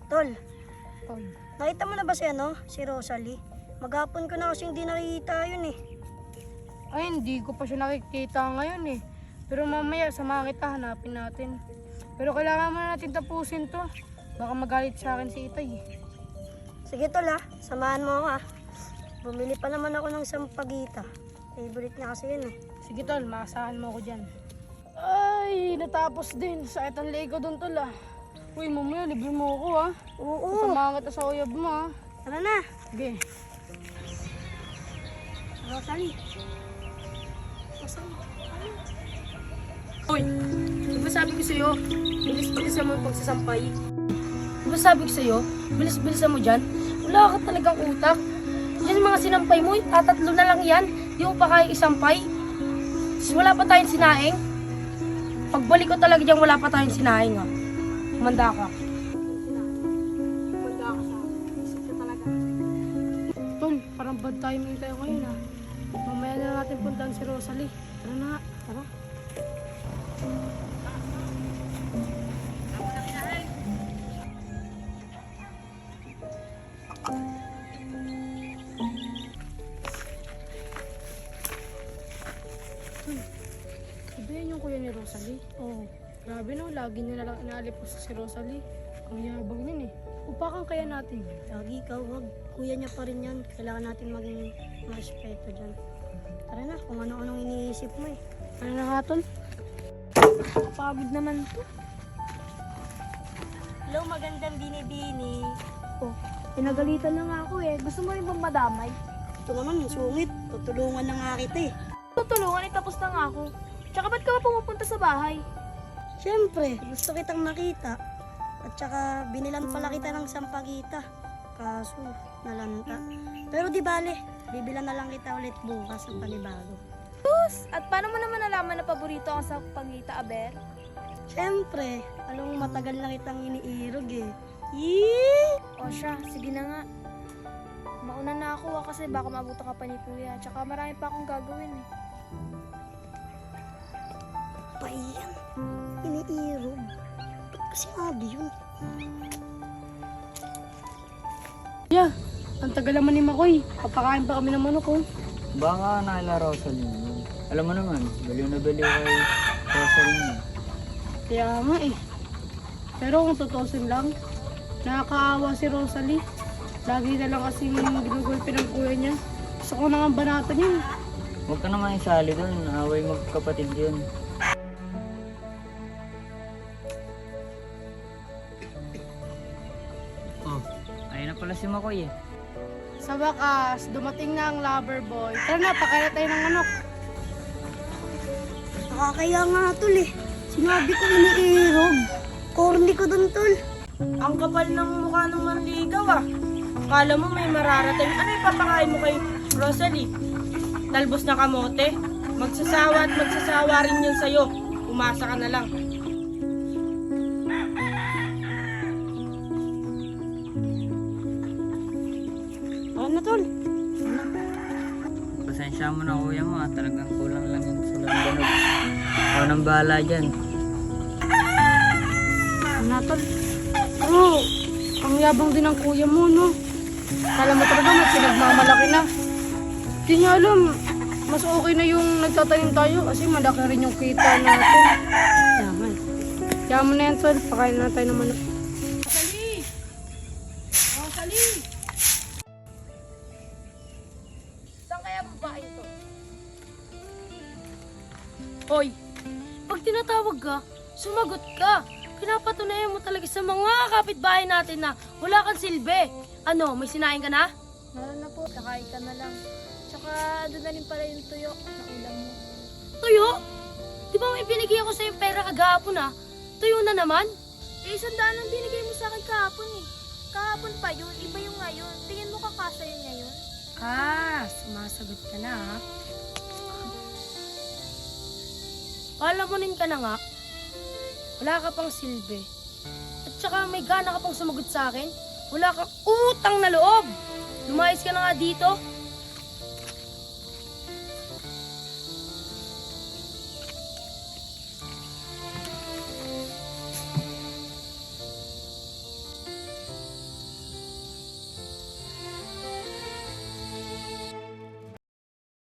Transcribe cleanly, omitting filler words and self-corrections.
Tol, Tol. nakita mo na ba si Rosalie? Maghapon ko na kasi hindi nakikita yun eh. Ay, hindi ko pa siya nakikita ngayon eh. Pero mamaya, samahan kita, hanapin natin. Pero kailangan mo natin tapusin to. Baka magalit sa akin si Itay. Sige tol samahan mo ako Bumili pa naman ako ng sampagita. Favorite niya kasi yun eh. Sige tol, maasahan mo ako dyan. Ay, natapos din. Sakit ang leg ko doon tol Uy, mamaya, libre mo ako Oo. Samahan kita sa uyab mo Tara na. Sige. Rosalie. Uy, di ba sabi ko sa'yo, bilis-bilisan mo yung pagsasampay? Di ba sabi ko sa'yo, bilis-bilisan mo dyan? Wala ka talagang utak. Yan mga sinampay mo, tatatlo na lang yan. Di mo pa kaya isampay. Wala pa tayong sinaing. Pagbalik ko talaga dyan, wala pa tayong sinaing Kumanda ka. Kumanda ka sa akin. Isip ka talaga. Tol, parang bad timing tayo ngayon Mamaya na natin puntahan si Rosalie. Tara na, tara. Iba yan yung kuya ni Rosalie. Oo. Grabe no, lagi niya na lang inaalipos si Rosalie. Ang yabang yun Upakan kaya natin. Lagi ikaw, wag. Kuya niya pa rin yan. Kailangan natin maging respeto dyan. Tara na, kung ano-anong iniisip mo eh. Ano na nga tol? Pagod naman to. Hello, magandang bini-bini. Oh, pinagalitan na nga ako Gusto mo rin bang madamay? Ito naman, sungit. Tutulungan na nga kita eh. Tutulungan, tapos na nga ako. Tsaka ba't ka ba pumupunta sa bahay? Siyempre, gusto kitang makita. At saka, binilan pala kita ng sampagita. Kaso, nalanta. Pero di bale, bibilan na lang kita ulit bukas ng panibago. At paano mo naman nalaman na paborito ako sa pagita, Aber? Siyempre, alam mo matagal na kitang iniirog eh. Yee! O siya, sige na nga. Mauna na ako kasi baka maabutan ka pa ni Kuya. Tsaka marami pa akong gagawin Pa yan, iniirog. Ba't kasi abi yun? Yeah, ang tagal naman ni Makoy. Papakain pa kami ng manok Baka nakalaro sa ninyo. Alam mo naman, baliw na baliw kay Rosalie. Kaya nga Pero kung tutusin lang, nakakaawa si Rosalie. Lagi na lang kasi ginugulpi ng kuya niya. Gusto ko na nga banatan yun. Huwag ka naman isali doon, away magkapatid yun. Oh, ayun na pala si Makoy Sa wakas, dumating na ang lover boy. Tara na, pakain tayo ng manok. Nakakaya nga tol eh. Sinabi ko iniirog. Corny ko dun tol. Ang kapal ng mukha ng manligaw Akala mo may mararating. Ano ipapakain mo kay Rosalie? Talbos na kamote? Magsasawa at magsasawa rin yun sa'yo. Umasa ka na lang. Ano na tol? Pasensya mo na kuya mo talagang kulang lang yung sulang ganun. Ako nang bahala dyan. Ano na tol? Oo, ang yabang din ng kuya mo Kala mo talaga mas pinagmamalaki na. Di niya alam, mas okay na yung nagtatanim tayo kasi malaki rin yung kita natin. Yaman. Kaya mo na yan tol, pakain na tayo ng manok. Rosalie! Rosalie! Saan kaya babae ito? Hoy, pag tinatawag ka, sumagot ka. Pinapatunayan mo talaga sa mga kapitbahay natin na wala kang silbi. Ano, may sinain ka na? Meron na po, kakain ka na lang. Tsaka doon na rin pala yung tuyo na ulam mo. Tuyo? Di ba may binigay ako sa'yo pera kagahapon Tuyo na naman? 100 ang binigay mo sa akin kahapon Kahapon pa yun, iba yung ngayon. Tingin mo kakasya yun ngayon? Sumasagot ka na Palamunin ka na nga. Wala ka pang silbi. At saka may gana ka pang sumagot sa akin. Wala kang utang na loob. Lumayas ka na nga dito.